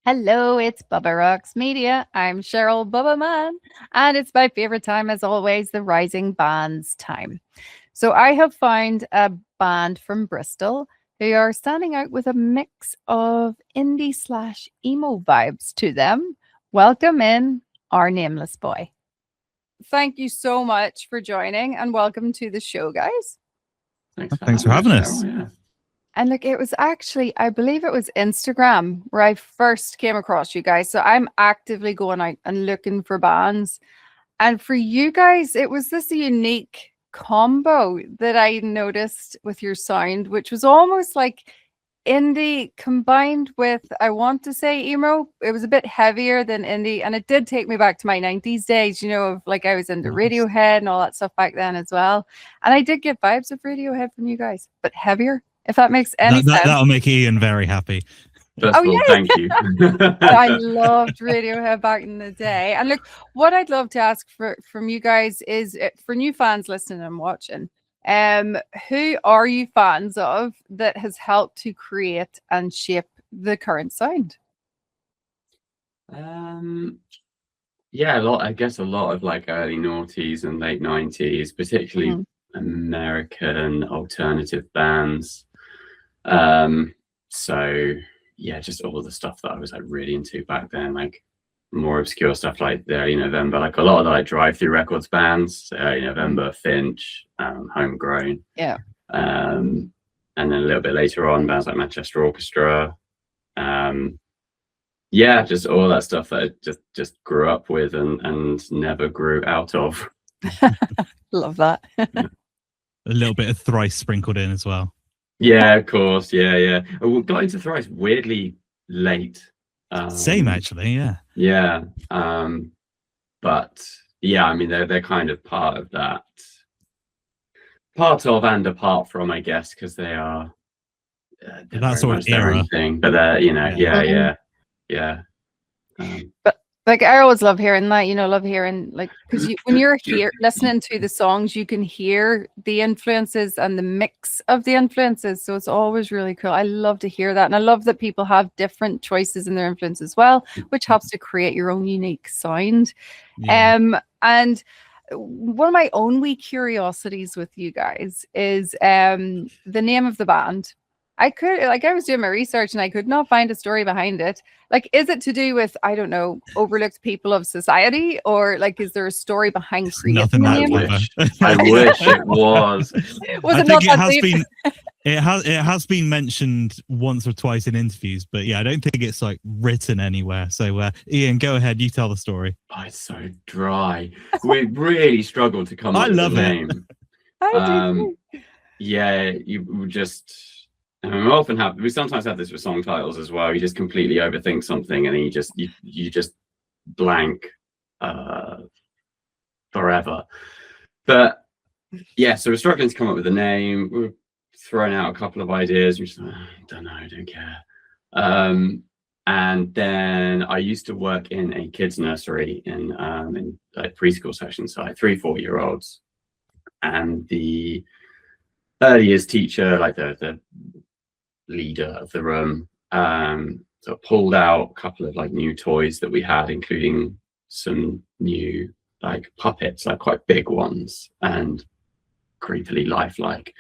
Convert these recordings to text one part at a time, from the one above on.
Hello, it's Bubba Rocks Media. I'm Cheryl Bubba Mann, and it's my favorite time, as always, the Rising Bands time. So I have found a band from Bristol who are standing out with a mix of indie slash emo vibes to them. Welcome in Our Nameless Boy. Thank you so much for joining, and welcome to the show, guys. Thanks for having us. Yeah. And look, it was actually, I believe it was Instagram where I first came across you guys. So I'm actively going out and looking for bands. And for you guys, it was this unique combo that I noticed with your sound, which was almost like indie combined with, I want to say, emo. It was a bit heavier than indie. And it did take me back to my 90s days, of like I was into Radiohead and all that stuff back then as well. And I did get vibes of Radiohead from you guys, but heavier. If that makes any sense. That'll make Ian very happy. First of all, thank you. I loved Radiohead back in the day. And look, what I'd love to ask from you guys is, for new fans listening and watching, who are you fans of that has helped to create and shape the current sound? Yeah, I guess a lot of like early noughties and late 90s, particularly American alternative bands. So yeah, just all the stuff that I was like really into back then, like more obscure stuff like the Early November, like a lot of like drive-through records bands, Early November, Finch, Homegrown. Yeah. And then a little bit later on, bands like Manchester Orchestra. Yeah, just all that stuff that I just grew up with and never grew out of. Love that. A little bit of Thrice sprinkled in as well. Yeah, of course. Yeah. I got into Thrice weirdly late. Same, actually. Yeah. Yeah. But yeah, I mean, they're kind of part of that. Part of and apart from, I guess, because they are that sort of era thing. But they're, yeah. But like I always love hearing that, love hearing like, because when you're here listening to the songs, you can hear the influences and the mix of the influences. So it's always really cool. I love to hear that. And I love that people have different choices in their influence as well, which helps to create your own unique sound. Yeah. And one of my own wee curiosities with you guys is the name of the band. I was doing my research and I could not find a story behind it. Like, is it to do with, I don't know, overlooked people of society, or like, is there a story behind creating the name? I wish it was. It has been mentioned once or twice in interviews, but yeah, I don't think it's like written anywhere. So Ian, go ahead, you tell the story. Oh, it's so dry. We really struggled to come up with a name. I do. Yeah, you just. We sometimes have this with song titles as well. You just completely overthink something and then you just blank forever. But yeah, so we're struggling to come up with a name. We're throwing out a couple of ideas. We're just don't know, I don't care. And then I used to work in a kids nursery in like preschool sections, so like 3-4-year-olds, and the early years teacher, like the leader of the room, so pulled out a couple of like new toys that we had, including some new like puppets, like quite big ones and creepily lifelike.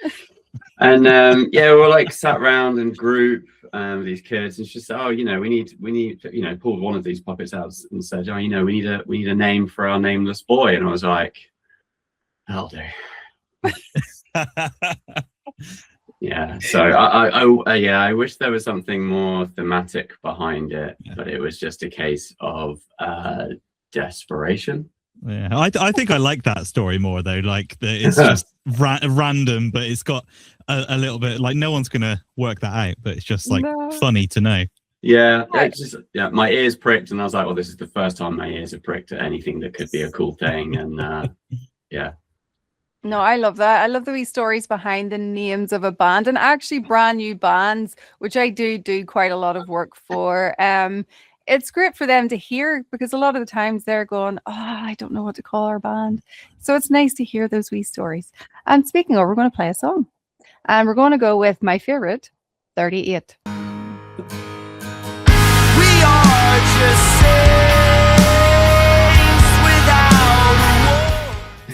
And we're like sat around in group with these kids, and she said, we need pulled one of these puppets out and said, we need a name for our nameless boy. And I was like, that'll do. Yeah, so I wish there was something more thematic behind it, but it was just a case of desperation. Yeah, I think I like that story more though. Like it's just random, but it's got a little bit like no one's gonna work that out, but it's just like funny to know. Yeah, my ears pricked, and I was like, well, this is the first time my ears have pricked at anything that could be a cool thing, and yeah. No, I love that. I love the wee stories behind the names of a band, and actually brand new bands, which I do quite a lot of work for. It's great for them to hear, because a lot of the times they're going, I don't know what to call our band. So it's nice to hear those wee stories. And speaking of, we're going to play a song, and we're going to go with my favorite, 38. We are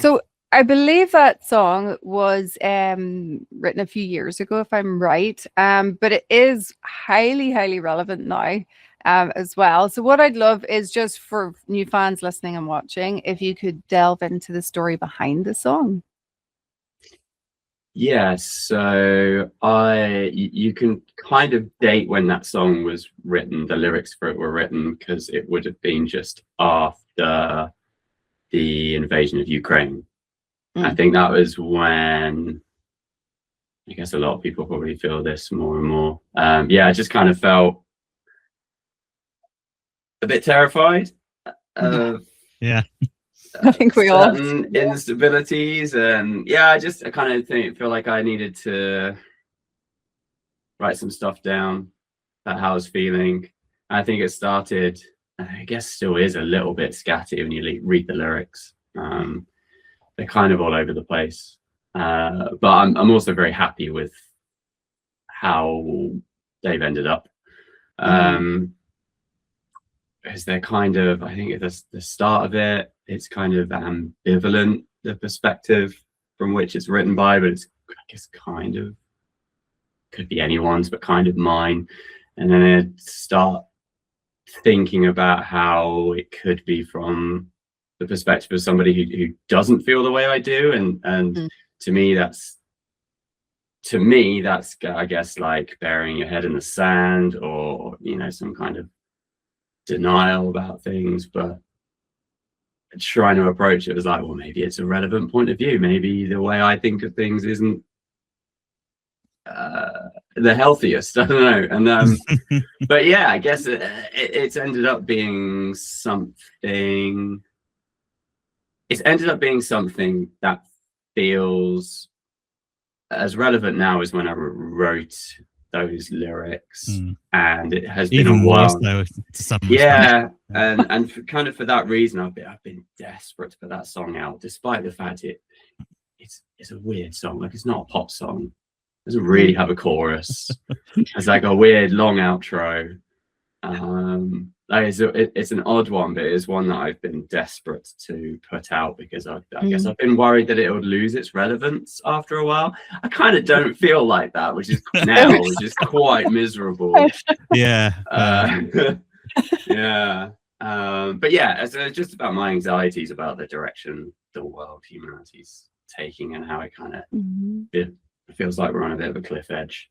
So I believe that song was written a few years ago, if I'm right. But it is highly, highly relevant now as well. So what I'd love is just for new fans listening and watching, if you could delve into the story behind the song. Yes, so you can kind of date when that song was written, the lyrics for it were written, because it would have been just after the invasion of Ukraine. I think that was when, I guess a lot of people probably feel this more and more. Yeah, I just kind of felt a bit terrified of yeah. I think we all certain instabilities, and yeah, I kind of feel like I needed to write some stuff down about how I was feeling. I think it started, I guess still is a little bit scatty when you read the lyrics. They're kind of all over the place, but I'm also very happy with how they've ended up. Because they're kind of, I think at the start of it, it's kind of ambivalent, the perspective from which it's written by, but it's, I guess, kind of, could be anyone's, but kind of mine. And then I start thinking about how it could be from the perspective of somebody who doesn't feel the way I do. And to me, that's, I guess, like burying your head in the sand, or, you know, some kind of denial about things. But trying to approach it was like, well, maybe it's a relevant point of view. Maybe the way I think of things isn't the healthiest. I don't know. And but yeah, I guess it's ended up being something. It's ended up being something that feels as relevant now as when I wrote those lyrics, and it has been even a while. worse though, to some yeah, and kind of for that reason, I've been desperate to put that song out, despite the fact it's a weird song. Like, it's not a pop song. It doesn't really have a chorus. It's like a weird long outro. Like it's an odd one, but it's one that I've been desperate to put out, because I guess I've been worried that it would lose its relevance after a while. I kind of don't feel like that, which is quite miserable. Yeah. Yeah. But yeah, it's just about my anxieties about the direction the world, humanity's taking, and how it kind of it feels like we're on a bit of a cliff edge.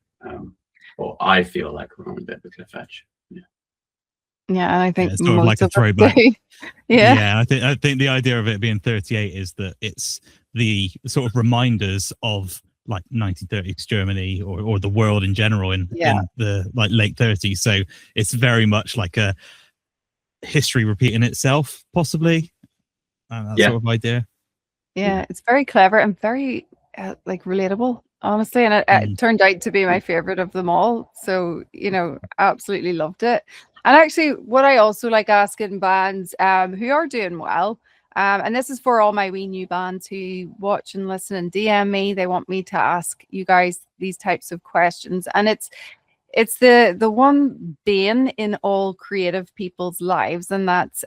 Or I feel like we're on a bit of a cliff edge. Yeah, and I think it's sort of like a throwback. Yeah, I think the idea of it being 38 is that it's the sort of reminders of like 1930s Germany, or the world in general in the like late 30s. So it's very much like a history repeating itself, possibly. That sort of idea. Yeah, it's very clever and very like relatable, honestly, and it turned out to be my favorite of them all. So, you know, absolutely loved it. And actually, what I also like asking bands who are doing well, and this is for all my wee new bands who watch and listen and DM me, they want me to ask you guys these types of questions. And it's the one bane in all creative people's lives, and that's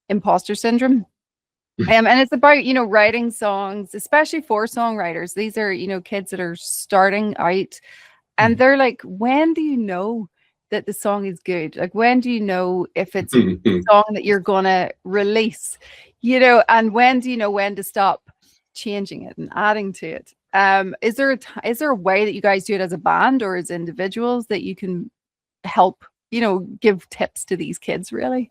imposter syndrome. And it's about, you know, writing songs, especially for songwriters. These are, you know, kids that are starting out, and they're like, when do you know that the song is good? Like, when do you know if it's a song that you're gonna release, you know, and when do you know when to stop changing it and adding to it? Is there a way that you guys do it as a band or as individuals that you can help, you know, give tips to these kids, really?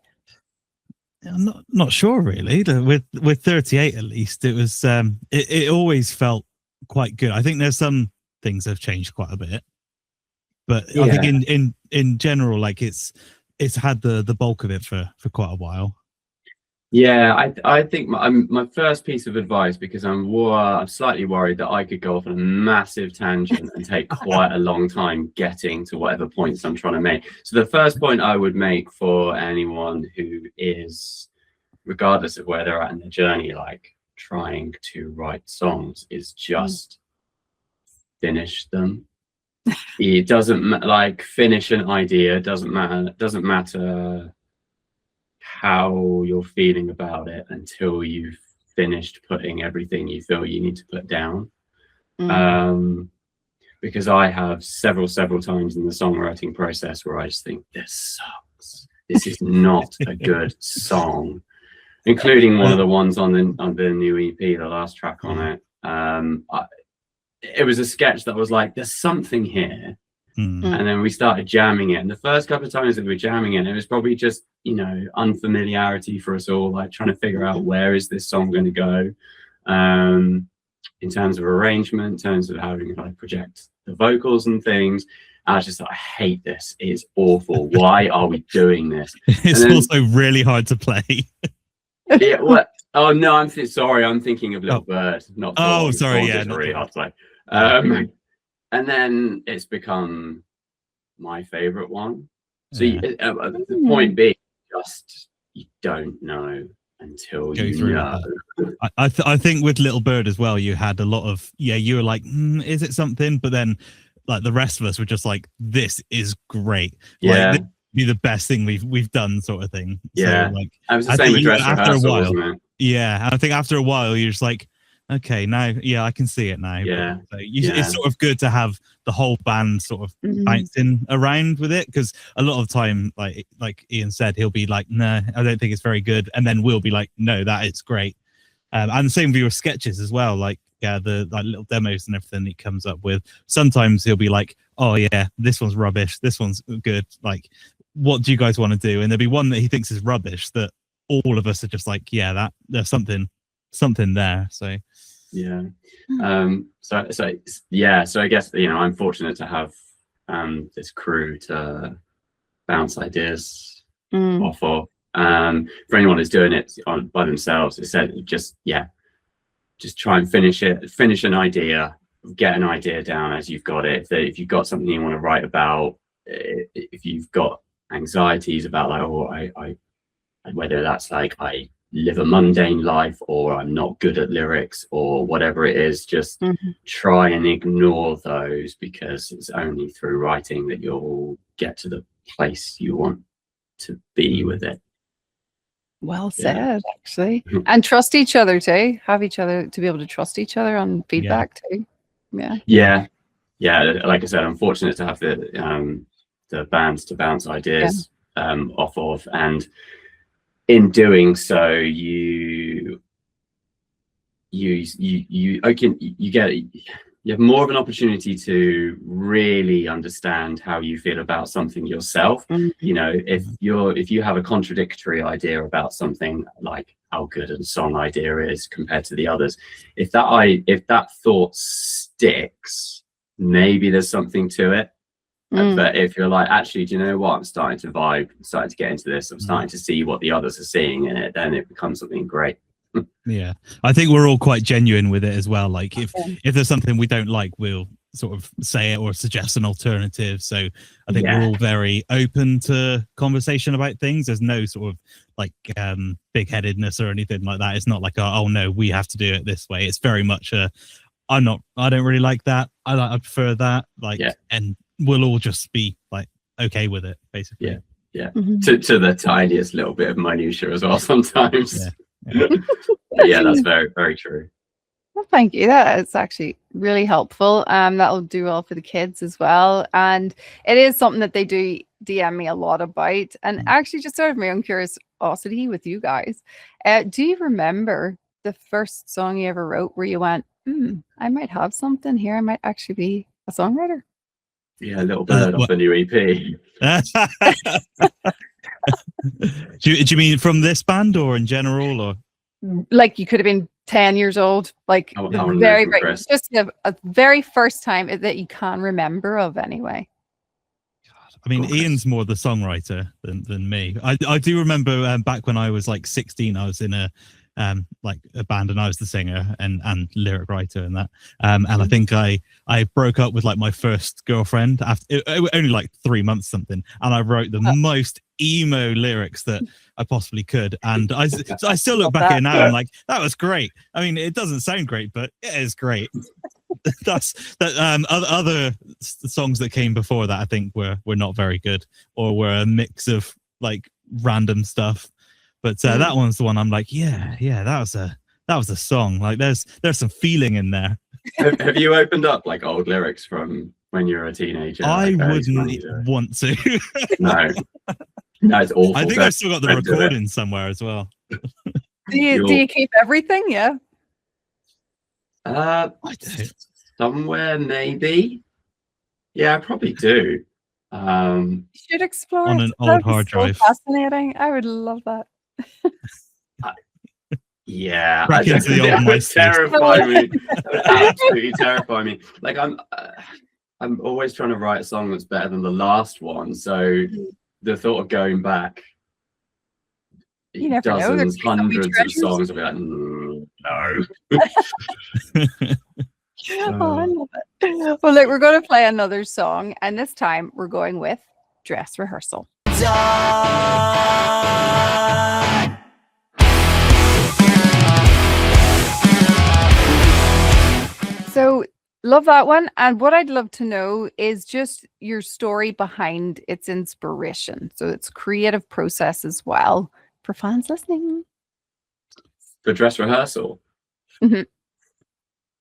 I'm not sure really. With 38 at least, it was it always felt quite good. I think there's some things have changed quite a bit, but I think in general, like it's had the bulk of it for quite a while. Yeah, I think my first piece of advice, because I'm slightly worried that I could go off on a massive tangent and take quite a long time getting to whatever points I'm trying to make. So the first point I would make for anyone who is, regardless of where they're at in their journey, like trying to write songs, is just finish them. It doesn't like finish an idea. Doesn't matter how you're feeling about it until you've finished putting everything you feel you need to put down. Because I have several times in the songwriting process where I just think, this sucks. This is not a good song, including one of the ones on the new EP, the last track on it. It was a sketch that was like, there's something here. And then we started jamming it. And the first couple of times that we were jamming it was probably just, you know, unfamiliarity for us all, like trying to figure out where is this song going to go, in terms of arrangement, in terms of how we can like project the vocals and things. I was just like, I hate this. It's awful. Why are we doing this? It's also really hard to play. Yeah. What? Oh no, I'm sorry. I'm thinking of Little Bird, not. Oh, sorry. Yeah, it's really hard to play. And then it's become my favorite one. So the point being, just you don't know until you know. I think with Little Bird as well, you had a lot of you were like, is it something? But then like the rest of us were just like, this is great. Yeah. Like, this would be the best thing we've done, sort of thing. Yeah. So, like, I was the same with Dress Rehearsal, wasn't it? Yeah. And I think after a while, you're just like, okay, now, I can see it now. Yeah. So it's sort of good to have the whole band sort of bouncing around with it, because a lot of time, like Ian said, he'll be like, no, I don't think it's very good. And then we'll be like, no, that is great. And the same with your sketches as well, like the like little demos and everything he comes up with. Sometimes he'll be like, oh yeah, this one's rubbish, this one's good. Like, what do you guys want to do? And there'll be one that he thinks is rubbish that all of us are just like, yeah, that there's something there. So yeah. So I guess, you know, I'm fortunate to have this crew to bounce ideas off of. For anyone who's doing it by themselves, it said just try and finish an idea, get an idea down as you've got it. If you've got something you want to write about, if you've got anxieties about like, I whether that's like I live a mundane life or I'm not good at lyrics or whatever it is, just try and ignore those, because it's only through writing that you'll get to the place you want to be with it. Well said, actually. And trust each other too. Have each other to be able to trust each other on feedback too. Yeah. Like I said, I'm fortunate to have the bands to bounce ideas off of, and in doing so, you have more of an opportunity to really understand how you feel about something yourself. You know, if you have a contradictory idea about something, like how good a song idea is compared to the others, if that thought sticks, maybe there's something to it. But if you're like, actually, do you know what? I'm starting to vibe, I'm starting to get into this, I'm starting to see what the others are seeing in it, then it becomes something great. Yeah, I think we're all quite genuine with it as well. Like if there's something we don't like, we'll sort of say it or suggest an alternative. So I think we're all very open to conversation about things. There's no sort of like big-headedness or anything like that. It's not like oh no, we have to do it this way. It's very much I don't really like that. I prefer that. And we'll all just be like okay with it, basically. To the tiniest little bit of minutia as well sometimes. That's very, very true. Well, thank you. That is actually really helpful. That'll do well for the kids as well. And it is something that they do DM me a lot about. And actually, just sort of my own curiosity with you guys, do you remember the first song you ever wrote where you went, I might have something here, I might actually be a songwriter? Yeah, a little bird off the new EP. do you mean from this band or in general, or like you could have been 10 years old, like just a very first time that you can remember of anyway? I mean, Ian's more the songwriter than me. I do remember back when I was like 16, I was in a band and I was the singer and lyric writer and that. And I think I broke up with like my first girlfriend after only like 3 months something, and I wrote the most emo lyrics that I possibly could. And I still look back at it now and like, that was great. I mean, it doesn't sound great, but it is great. Other songs that came before that I think were not very good, or were a mix of like random stuff. But that one's the one I'm like, that that was a song. Like there's some feeling in there. Have you opened up like old lyrics from when you were a teenager? I like, wouldn't want to. No, it's awful. I think I've still got the recording somewhere as well. Do you keep everything? Yeah. I do. Somewhere maybe. Yeah, I probably do. You should explore on it. an That'd old be hard so drive. fascinating. I would love that. Yeah, Back into the old that would MySpace. terrify me. That would absolutely terrify me. Like I'm always trying to write a song that's better than the last one. So the thought of going back, You never know. dozens, There'd be so many hundreds of treasures. songs, I'll be like, no. Oh, I love it. Well, look, we're going to play another song, and this time we're going with Dress Rehearsal. So, love that one. And what I'd love to know is just your story behind its inspiration. So, it's creative process as well for fans listening. For Dress Rehearsal. Mhm.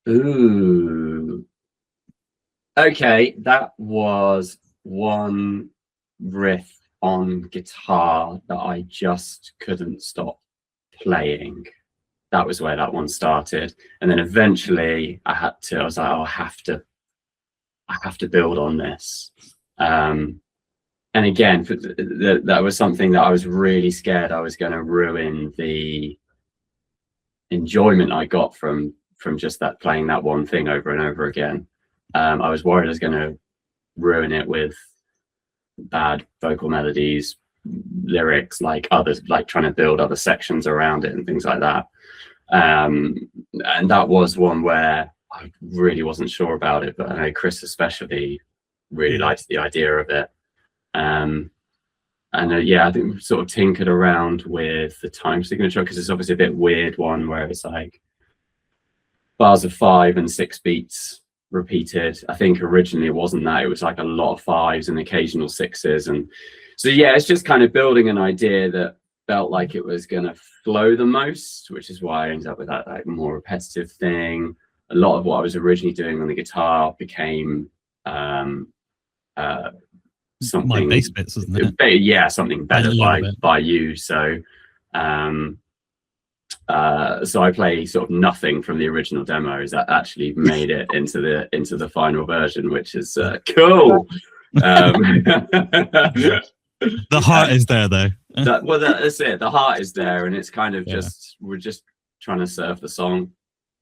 Ooh. Okay, that was one riff on guitar that I just couldn't stop playing. That was where that one started. And then eventually I was like, oh, I have to build on this. And again, that was something that I was really scared I was going to ruin the enjoyment I got from just that, playing that one thing over and over again. I was worried I was going to ruin it with bad vocal melodies, lyrics, like others, like trying to build other sections around it and things like that. And that was one where I really wasn't sure about it, but I know Chris especially really liked the idea of it. And yeah, I think we sort of tinkered around with the time signature, because it's obviously a bit weird one where it's like bars of 5 and 6 beats repeated. I think originally it wasn't that, it was like a lot of 5s and occasional 6s. And so yeah, it's just kind of building an idea that felt like it was going to flow the most, which is why I ended up with that like more repetitive thing. A lot of what I was originally doing on the guitar became something, my bass bits, isn't it? Yeah, something better by you. So so I play sort of nothing from the original demos that actually made it into the final version, which is cool. The heart is there though. That's it. The heart is there, and it's kind of just, we're just trying to serve the song,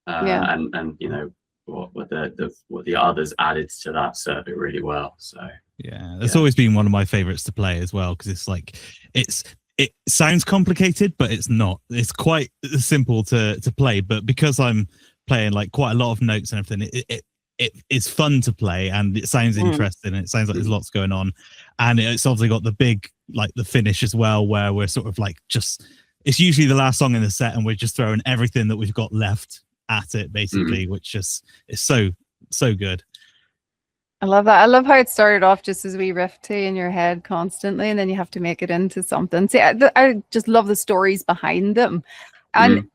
and you know what the others added to that serve it really well. So it's always been one of my favorites to play as well, because it's like it sounds complicated, but it's not. It's quite simple to play, but because I'm playing like quite a lot of notes and everything, it's fun to play, and it sounds interesting, and it sounds like there's lots going on, and it's obviously got the big, like the finish as well, where we're sort of like it's usually the last song in the set, and we're just throwing everything that we've got left at it, basically, which is so good. I love that. I love how it started off just as we riff to in your head constantly, and then you have to make it into something. See, I just love the stories behind them. And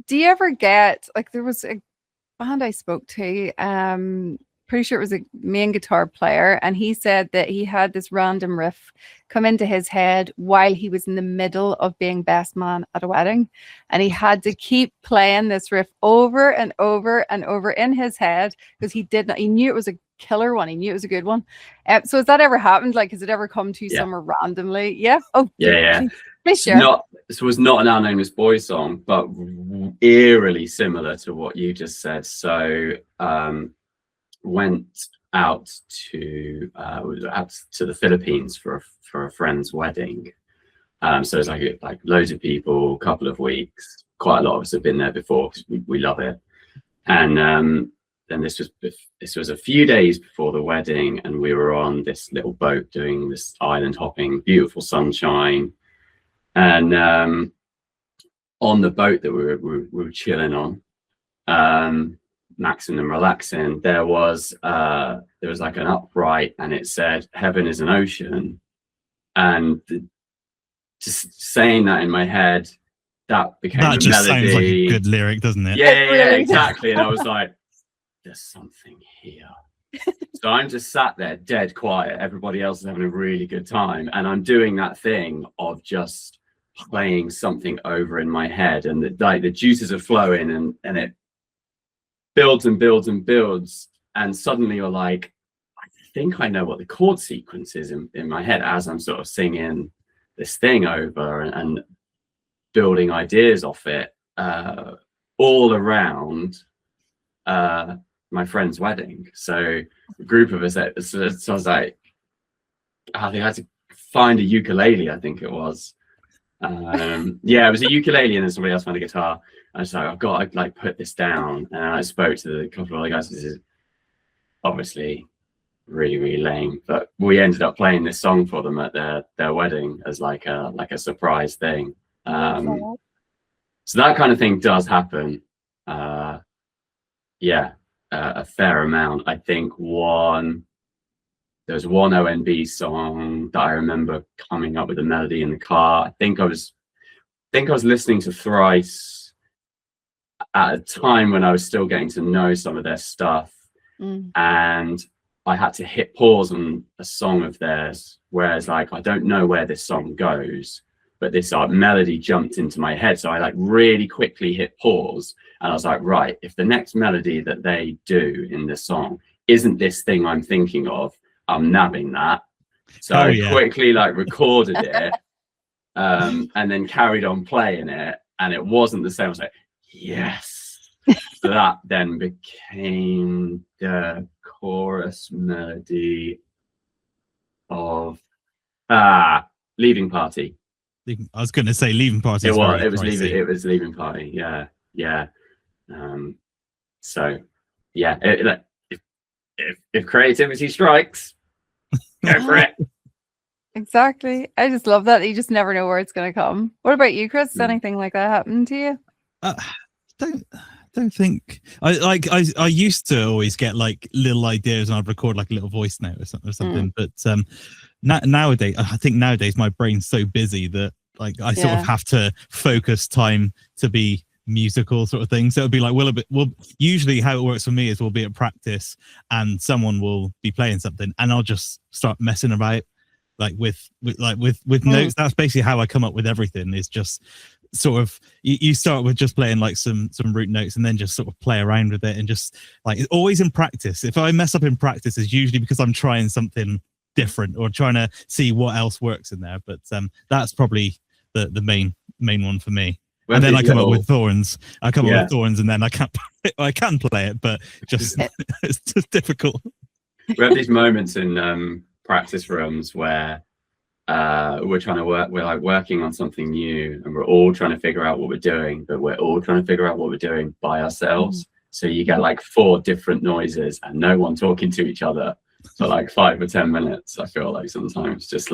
do you ever get, like, there was a band I spoke to, pretty sure it was a main guitar player, and he said that he had this random riff come into his head while he was in the middle of being best man at a wedding, and he had to keep playing this riff over and over and over in his head, because he knew it was a killer one, he knew it was a good one. So has that ever happened? Like, has it ever come to you somewhere randomly? Please share. This was not an Our Nameless Boy song, but eerily similar to what you just said. So went out to the Philippines for a friend's wedding. So it's like loads of people, a couple of weeks. Quite a lot of us have been there before because we love it. And then this was a few days before the wedding, and we were on this little boat doing this island hopping, beautiful sunshine. And on the boat that we were chilling on, maxing and relaxing, there was like an upright, and it said "Heaven is an ocean," and just saying that in my head, that became that a just melody. sounds like a good lyric, doesn't it? Yeah, exactly. And I was like, there's something here. So I'm just sat there dead quiet. Everybody else is having a really good time. And I'm doing that thing of just playing something over in my head. And the juices are flowing and it builds and builds and builds. And suddenly you're like, I think I know what the chord sequence is in my head as I'm sort of singing this thing over and building ideas off it all around my friend's wedding. So a group of us, so I was like, I think I had to find a ukulele, I think it was. Yeah, it was a ukulele, and then somebody else found a guitar. I was like, I've got to like put this down. And I spoke to a couple of other guys. This is obviously really, really lame, but we ended up playing this song for them at their wedding as like a surprise thing. So that kind of thing does happen. Yeah. A fair amount. I think there's one ONB song that I remember coming up with a melody in the car. I think I was listening to Thrice at a time when I was still getting to know some of their stuff, and I had to hit pause on a song of theirs, whereas like I don't know where this song goes, but this melody jumped into my head, so I like really quickly hit pause. And I was like, right, if the next melody that they do in this song isn't this thing I'm thinking of, I'm nabbing that. So I quickly like recorded it and then carried on playing it. And it wasn't the same. I was like, yes. So that then became the chorus melody of Leaving Party. I was going to say Leaving Party. It was Leaving Party. Yeah. So yeah, if creativity strikes, go for it. Exactly. I just love that. You just never know where it's going to come. What about you, Chris? Anything like that happen to you? Don't think I used to always get like little ideas and I'd record like a little voice note or something. But nowadays, I think nowadays my brain's so busy that like I sort of have to focus time to be musical sort of thing. So it'll be like usually how it works for me is we'll be at practice and someone will be playing something and I'll just start messing about like with notes. That's basically how I come up with everything, is just sort of you start with just playing like some root notes and then just sort of play around with it, and just like it's always in practice. If I mess up in practice, it's usually because I'm trying something different or trying to see what else works in there. But that's probably the main one for me. And then I come up with Thorns. With Thorns, and then I can play it, but just it's just difficult. We have these moments in practice rooms where we're like working on something new, and we're all trying to figure out what we're doing, but we're all trying to figure out what we're doing by ourselves. So you get like 4 different noises and no one talking to each other for like 5 or 10 minutes. I feel like sometimes just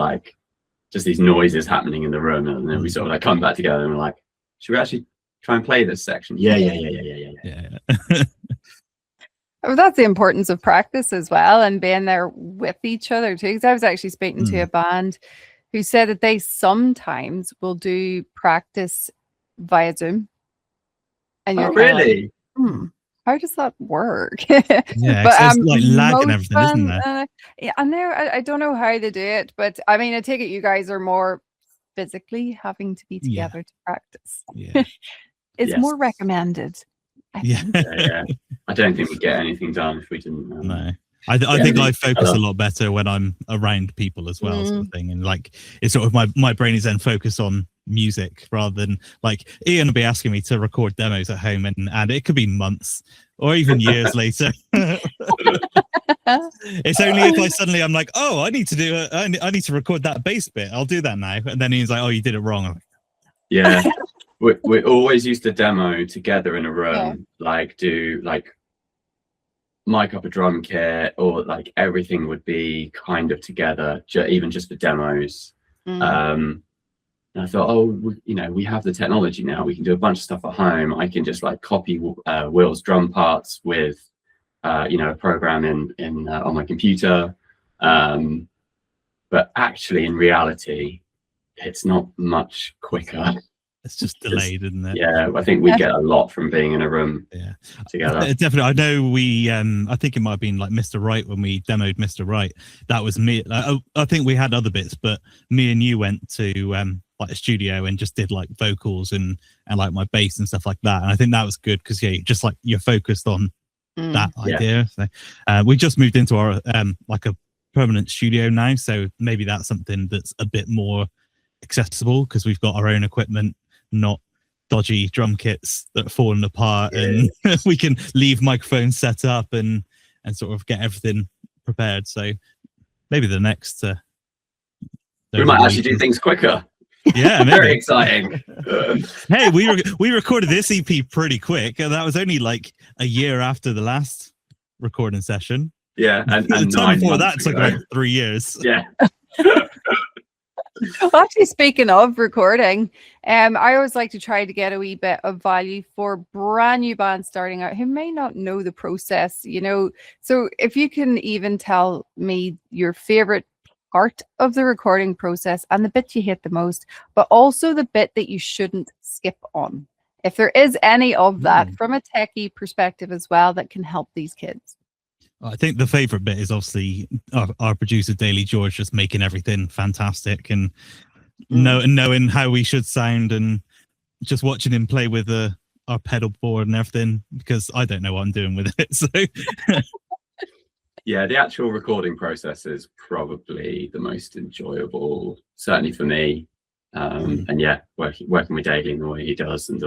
these noises happening in the room, and then we sort of like come back together and we're like, should we actually try and play this section? Yeah. Well, that's the importance of practice as well, and being there with each other too. Because I was actually speaking to a band who said that they sometimes will do practice via Zoom. And you're really? Like, how does that work? Yeah, but it's like lag and everything, isn't there? Yeah, and I don't know how they do it, but I mean, I take it you guys are more physically having to be together to practice. Yeah. It's more recommended. Yeah. I don't think we'd get anything done if we didn't. No. I think I focus a lot better when I'm around people as well, sort of thing. And like it's sort of my brain is then focused on music rather than like Ian will be asking me to record demos at home, and it could be months or even years later. It's only if I'm like, oh, I need to record that bass bit. I'll do that now. And then he's like, oh, you did it wrong. I'm like, yeah. We always used to demo together in a room, like do like mic up a drum kit, or like everything would be kind of together, even just for demos. And I thought, we have the technology now. We can do a bunch of stuff at home. I can just like copy Will's drum parts with, a program in on my computer. But actually, in reality, it's not much quicker. it's just delayed, isn't it? Yeah, I think we get a lot from being in a room together. Definitely. I know we I think it might have been like Mr. Right when we demoed Mr. Right. That was me. I think we had other bits, but me and you went to like a studio and just did like vocals and like my bass and stuff like that. And I think that was good because just like you're focused on that idea. So we just moved into our like a permanent studio now, so maybe that's something that's a bit more accessible because we've got our own equipment, not dodgy drum kits that are falling apart, and we can leave microphones set up and sort of get everything prepared. So maybe the next we might actually do things quicker. Yeah, maybe. Very exciting. Hey, we recorded this EP pretty quick, and that was only like a year after the last recording session. Yeah, and the time before that took about 3 years. Yeah. Well, actually, speaking of recording, I always like to try to get a wee bit of value for brand new bands starting out who may not know the process, you know. So if you can even tell me your favorite part of the recording process and the bit you hate the most, but also the bit that you shouldn't skip on, if there is any of that from a techie perspective as well that can help these kids. I think the favorite bit is obviously our producer Daily George just making everything fantastic and knowing how we should sound, and just watching him play with our pedal board and everything, because I don't know what I'm doing with it. So yeah, the actual recording process is probably the most enjoyable, certainly for me. And yeah, working with Daily in the way he does, and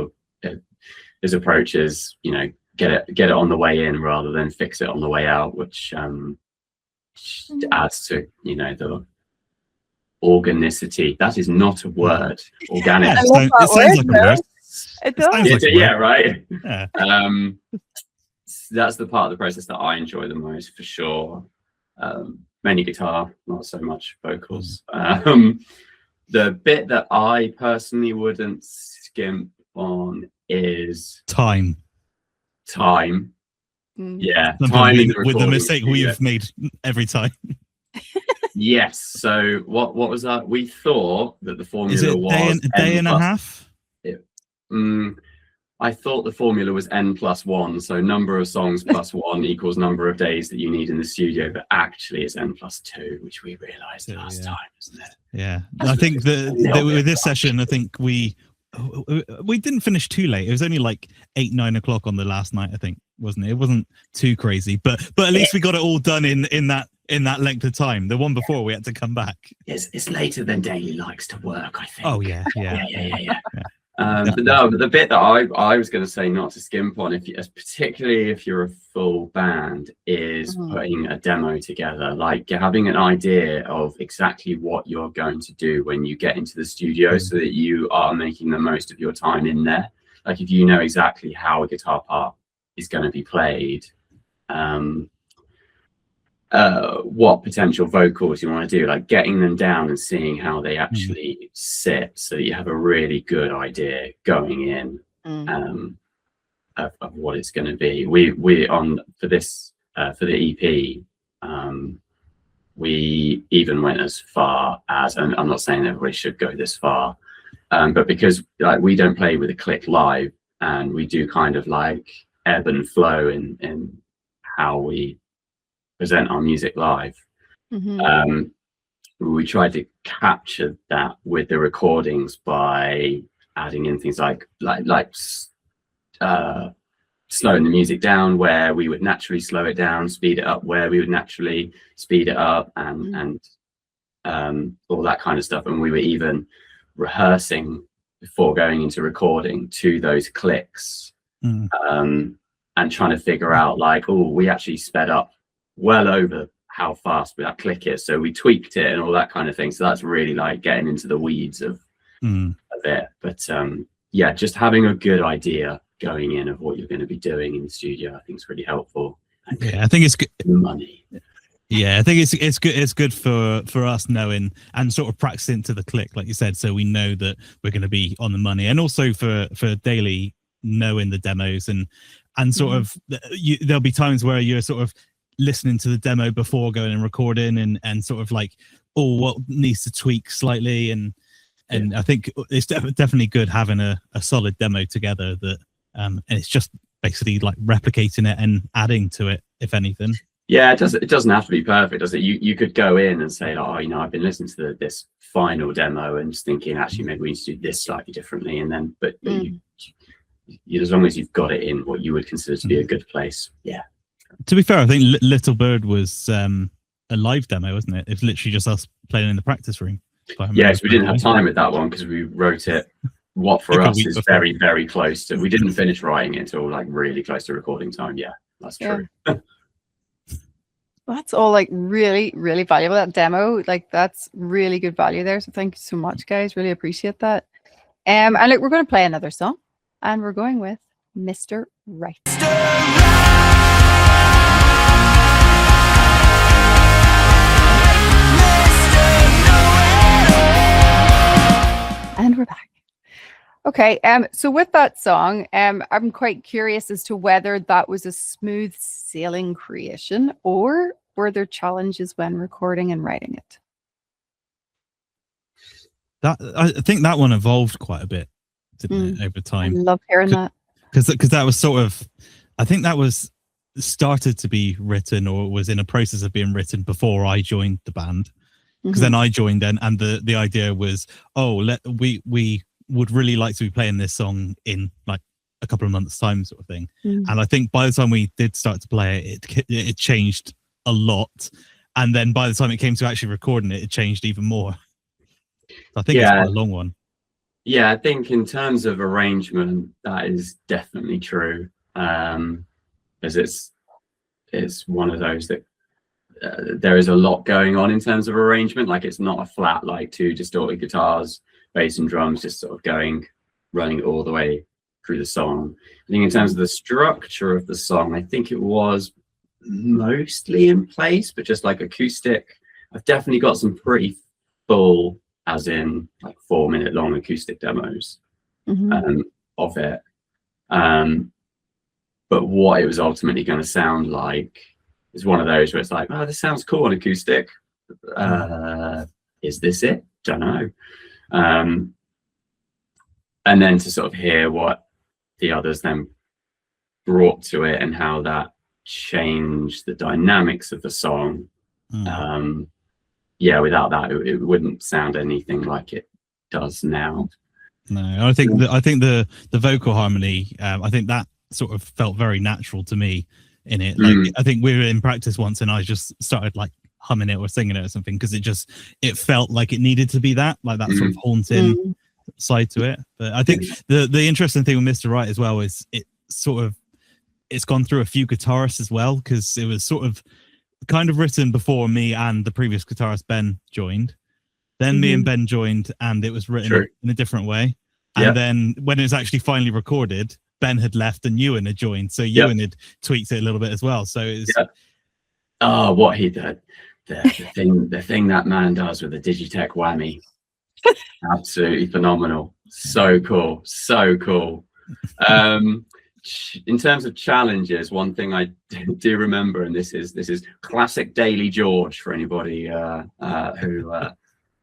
his approach is, you know, get it on the way in rather than fix it on the way out, which adds to, you know, the organicity. That is not a word. Organic. It sounds like a word. It does. Yeah, right. Yeah. That's the part of the process that I enjoy the most, for sure. Mainly guitar, not so much vocals. The bit that I personally wouldn't skimp on is time. Yeah, time with the mistake we've made every time. Yes. So what was that? We thought that the formula was a day and a half. I thought the formula was n+1, so number of songs plus 1 equals number of days that you need in the studio, but actually it's n+2, which we realized last time, isn't it? Yeah, I think with this session, I think we didn't finish too late. It was only like 8-9 o'clock on the last night, I think, wasn't it? It wasn't too crazy, but at least we got it all done in that length of time. The one before we had to come back. It's later than Daily likes to work, I think. Oh yeah. But no, the bit that I was going to say not to skimp on, particularly if you're a full band, is putting a demo together, like having an idea of exactly what you're going to do when you get into the studio, so that you are making the most of your time in there. Like if you know exactly how a guitar part is going to be played, what potential vocals you want to do, like getting them down and seeing how they actually sit, so that you have a really good idea going in of what it's going to be. We on for this for the EP, we even went as far as, and I'm not saying everybody should go this far, but because like we don't play with a click live, and we do kind of like ebb and flow in how we present our music live. We tried to capture that with the recordings by adding in things like slowing the music down where we would naturally slow it down, speed it up where we would naturally speed it up, and all that kind of stuff. And we were even rehearsing before going into recording to those clicks, and trying to figure out like, oh, we actually sped up well over how fast that click is, so we tweaked it and all that kind of thing. So that's really like getting into the weeds of it. But yeah, just having a good idea going in of what you're going to be doing in the studio, I think is really helpful. Yeah, I think it's good. Money. Yeah, I think it's good. It's good for us knowing and sort of practicing to the click, like you said, so we know that we're going to be on the money, and also for Daily knowing the demos and sort of there'll be times where you're sort of listening to the demo before going and recording and sort of like, oh, what needs to tweak slightly, and And I think it's definitely good having a solid demo together that, and it's just basically like replicating it and adding to it, if anything. Yeah, it doesn't have to be perfect, does it? You could go in and say, oh, I've been listening to this final demo and just thinking, actually, maybe we need to do this slightly differently. And then, but you, as long as you've got it in what you would consider to be a good place. Yeah. To be fair, I think Little Bird was a live demo, wasn't it? It's literally just us playing in the practice room. Yes, we didn't have time with that one because we wrote it. What for us is very, very close to. We didn't finish writing it until like really close to recording time. Yeah, that's true. That's all like really, really valuable. That demo, like that's really good value there. So thank you so much, guys. Really appreciate that. And look, we're going to play another song, and we're going with Mr. Right. And we're back. Okay, so with that song, I'm quite curious as to whether that was a smooth sailing creation or were there challenges when recording and writing it? I think that one evolved quite a bit, didn't it, over time? I love hearing that. Because that was sort of, I think that was started to be written or was in a process of being written before I joined the band. Because then I joined and the idea was, we would really like to be playing this song in like a couple of months' time, sort of thing. And I think by the time we did start to play it changed a lot. And then by the time it came to actually recording it changed even more. So I think it's quite a long one. Yeah, I think in terms of arrangement, that is definitely true. As it's one of those that there is a lot going on in terms of arrangement. Like it's not a flat, like two distorted guitars, bass and drums just sort of running all the way through the song. I think in terms of the structure of the song, I think it was mostly in place, but just like acoustic. I've definitely got some pretty full, as in like 4-minute long acoustic demos of it. But what it was ultimately going to sound like is one of those where it's like, oh, this sounds cool on acoustic. Is this it? Don't know. And then to sort of hear what the others then brought to it and how that changed the dynamics of the song. Without that, it wouldn't sound anything like it does now. No, I think the vocal harmony, I think that sort of felt very natural to me in it. Like I think we were in practice once and I just started like humming it or singing it or something because it felt like it needed to be that sort of haunting side to it. But I think the interesting thing with Mr. Right as well is it's gone through a few guitarists as well, because it was sort of kind of written before me and the previous guitarist Ben joined. Then me and Ben joined and it was written in a different way. And then when it was actually finally recorded, Ben had left and Ewan had joined. So Ewan had tweaked it a little bit as well. So it was what he did. The thing that man does with the Digitech whammy. Absolutely phenomenal. So cool. In terms of challenges, one thing I do remember, and this is classic Daily George for anybody who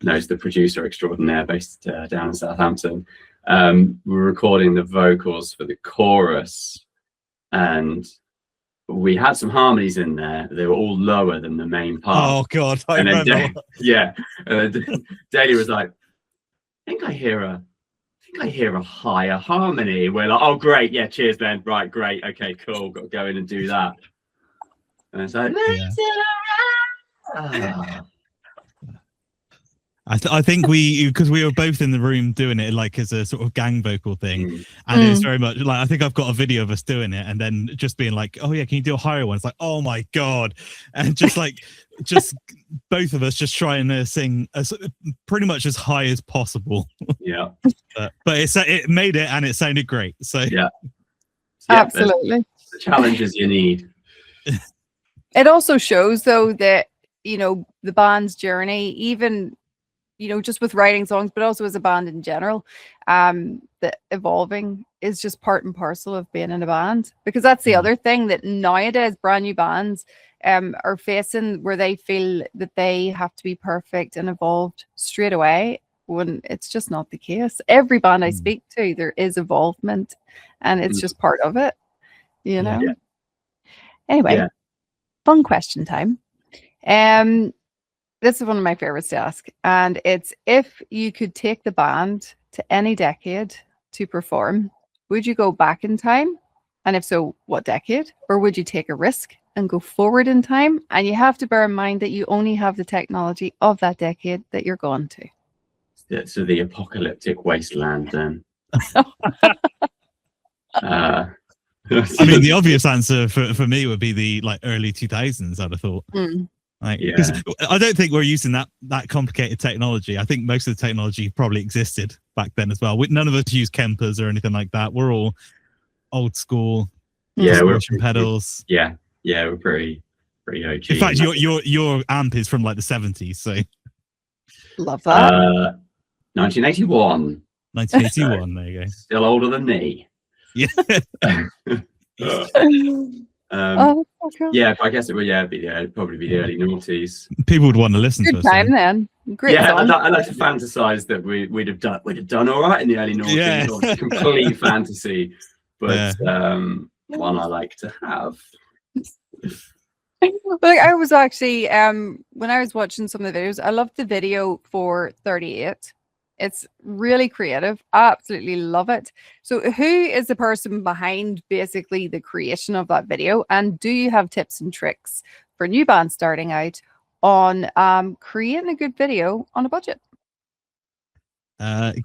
knows the producer extraordinaire based down in Southampton. We were recording the vocals for the chorus, and we had some harmonies in there. They were all lower than the main part. Oh God, I remember. Daly was like, I think I hear a higher harmony. We're like, oh great, yeah, cheers Ben. Right, great, okay, cool. Got to go in and do that. And it's like, I think because we were both in the room doing it like as a sort of gang vocal thing, and it was very much like I think I've got a video of us doing it, and then just being like, oh yeah, can you do a higher one? It's like, oh my God, and just both of us just trying to sing pretty much as high as possible. Yeah, but it made it and it sounded great. So absolutely, the challenges you need. It also shows though that the band's journey, even just with writing songs, but also as a band in general, that evolving is just part and parcel of being in a band. Because that's the other thing that nowadays brand new bands are facing, where they feel that they have to be perfect and evolved straight away. when it's just not the case. Every band I speak to, there is involvement, and it's just part of it, you know. Yeah. Anyway, fun question time. This is one of my favorites to ask, and it's, if you could take the band to any decade to perform, would you go back in time? And if so, what decade? Or would you take a risk and go forward in time? And you have to bear in mind that you only have the technology of that decade that you're going to. So the apocalyptic wasteland then. I mean, the obvious answer for me would be the like early 2000s, I'd have thought. Like, I don't think we're using that complicated technology. I think most of the technology probably existed back then as well. None of us use Kempers or anything like that. We're all old school. We're pedals. We're pretty OG. In fact, your amp is from like the 70s, so love that. 1981. 1981. There you go. Still older than me. Yeah. Yeah, I guess it would. It'd probably be the early noughties. People would want to listen to us. Good time then. Great. Yeah, I like to fantasize that we'd have done all right in the early noughties. Yeah. Complete fantasy, but one I like to have. Like, I was actually when I was watching some of the videos, I loved the video for 38. It's really creative. I absolutely love it. So who is the person behind basically the creation of that video? And do you have tips and tricks for new bands starting out on creating a good video on a budget?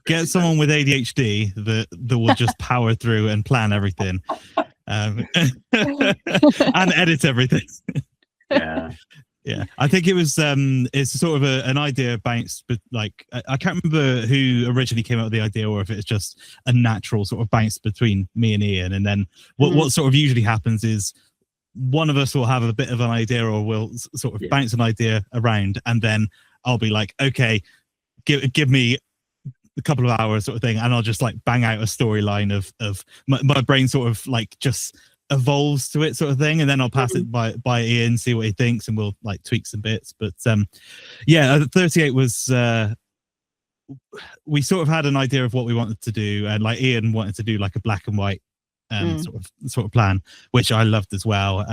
Get someone with ADHD that will just power through and plan everything. And edit everything. Yeah, I think it was it's sort of an idea bounced, but like I can't remember who originally came up with the idea, or if it's just a natural sort of bounce between me and Ian. And then what sort of usually happens is one of us will have a bit of an idea, or we'll sort of bounce an idea around, and then I'll be like, okay, give me a couple of hours sort of thing, and I'll just like bang out a storyline of my brain sort of like just evolves to it sort of thing, and then I'll pass it by Ian, see what he thinks, and we'll like tweak some bits. But 38 was we sort of had an idea of what we wanted to do, and like Ian wanted to do like a black and white sort of plan, which I loved as well.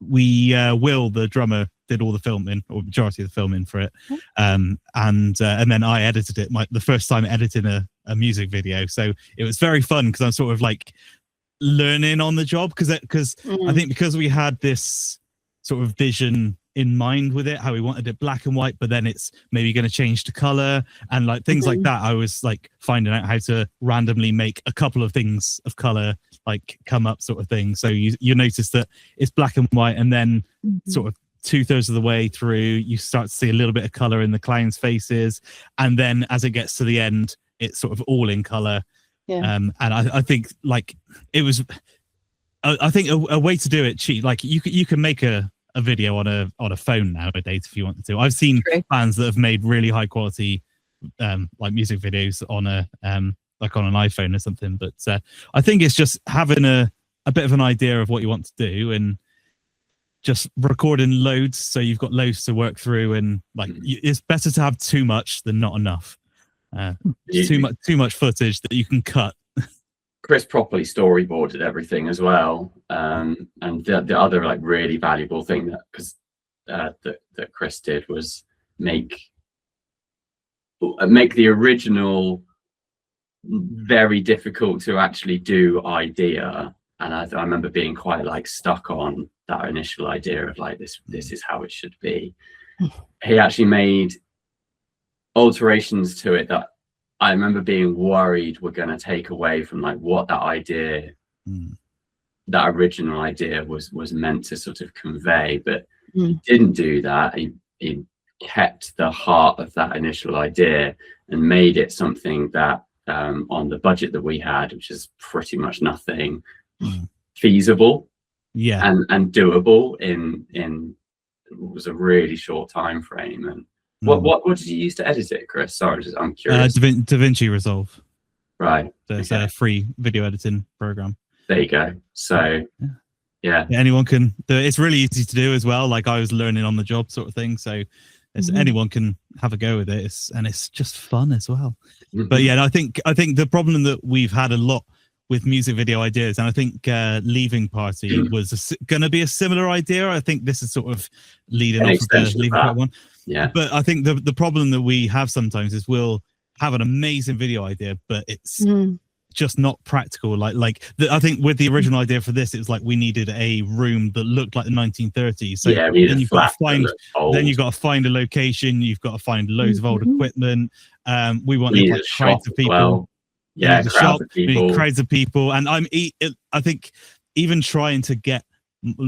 Will, the drummer, did all the filming, or majority of the filming for it, and then I edited it, the first time editing a music video. So it was very fun because I'm sort of like learning on the job, because I think because we had this sort of vision in mind with it, how we wanted it black and white, but then it's maybe going to change to color and like things like that. I was like finding out how to randomly make a couple of things of color like come up sort of thing. So you notice that it's black and white, and then sort of 2/3 of the way through you start to see a little bit of color in the clowns' faces, and then as it gets to the end it's sort of all in color. And I think like it was I think a way to do it cheap, like you can make a video on a phone nowadays if you want to. I've seen bands that have made really high quality like music videos on like on an iPhone or something, but I think it's just having a bit of an idea of what you want to do and just recording loads, so you've got loads to work through, and like it's better to have too much than not enough. Too much footage that you can cut. Chris properly storyboarded everything as well, and the other like really valuable thing that Chris did was make the original very difficult to actually do idea. And I remember being quite like stuck on that initial idea of like this is how it should be. He actually made alterations to it that I remember being worried were going to take away from like what that idea, that original idea was meant to sort of convey, but he didn't do that. He kept the heart of that initial idea and made it something that on the budget that we had, which is pretty much nothing, feasible and doable in was a really short time frame. And what did you use to edit it, Chris? Sorry, I'm curious. DaVinci Resolve. Right. So it's a free video editing program. There you go. So yeah, anyone can do it. It's really easy to do as well. Like I was learning on the job sort of thing. So anyone can have a go with it. And it's just fun as well. But yeah, I think the problem that we've had a lot with music video ideas, and I think Leaving Party was going to be a similar idea. I think this is sort of leading off of the Leaving Party one. Yeah. But I think the problem that we have sometimes is we'll have an amazing video idea, but it's just not practical. I think with the original idea for this, it was like we needed a room that looked like the 1930s. So yeah, then you've got to find a location. You've got to find loads of old equipment. We wanted like crowds of people. Well. Yeah, crowds of people. And I think even trying to get,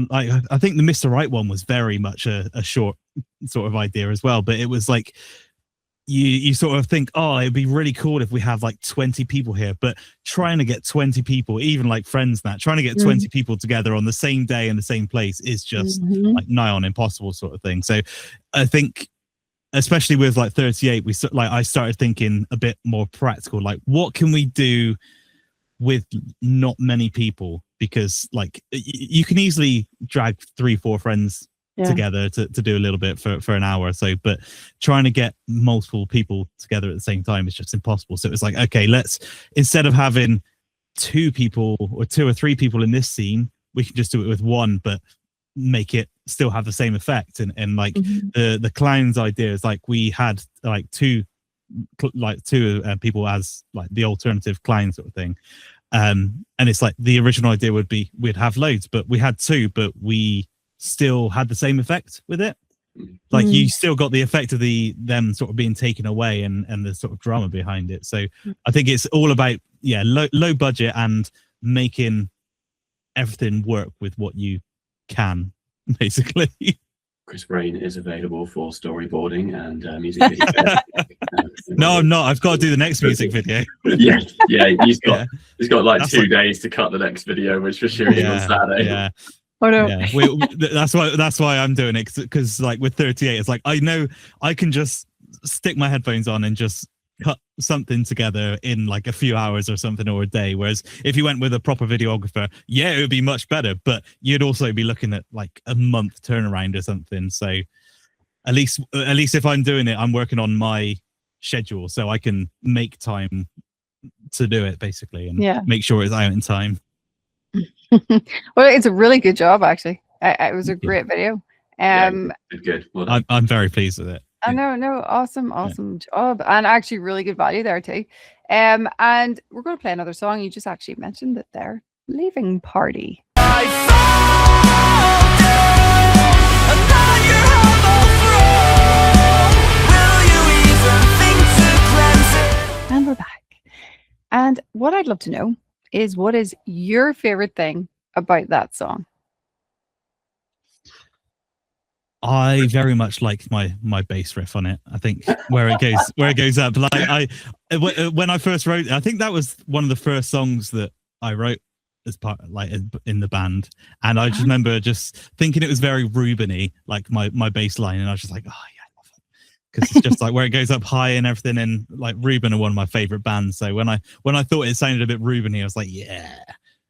like, I think the Mr. Right one was very much a short sort of idea as well. But it was like, you sort of think, oh, it'd be really cool if we have like 20 people here, but trying to get 20 people, even like friends, trying to get 20 people together on the same day in the same place is just like nigh on impossible sort of thing. So I think, especially with like 38, I started thinking a bit more practical, like what can we do with not many people? Because like you can easily drag 3-4 friends together to do a little bit for an hour or so, but trying to get multiple people together at the same time is just impossible. So it was like, okay, let's, instead of having 2 people or 2 or 3 people in this scene, we can just do it with 1, but make it still have the same effect. And like the clowns idea is like we had like two people as like the alternative clown sort of thing. And it's like the original idea would be we'd have loads, but we had 2, but we still had the same effect with it. Like you still got the effect of them sort of being taken away and the sort of drama behind it. So I think it's all about low budget and making everything work with what you can, basically. Chris Brain is available for storyboarding and music video. No, I'm not. I've got to do the next music video. yeah, he's got like that's 2 days to cut the next video, which we're shooting on Saturday. Yeah. Oh no. Yeah. That's why I'm doing it, because like with 38, it's like I know I can just stick my headphones on and just cut something together in like a few hours or something, or a day. Whereas if you went with a proper videographer, it would be much better, but you'd also be looking at like a month turnaround or something. So at least if I'm doing it, I'm working on my schedule so I can make time to do it, basically, and make sure it's out in time. Well, it's a really good job, actually. It was a great video. Good. Well, I'm very pleased with it. No, awesome job, and actually really good value there too. And we're going to play another song. You just actually mentioned it there, Leaving Party. And we're back. And what I'd love to know is, what is your favorite thing about that song? I very much like my bass riff on it. I think where it goes up. Like when I first wrote it, I think that was one of the first songs that I wrote as part, like, in the band. And I just remember just thinking it was very Ruben-y, like my bass line, and I was just like, oh yeah, I love it, because it's just like where it goes up high and everything. And like Ruben are one of my favorite bands, so when I thought it sounded a bit Ruben-y, I was like, yeah,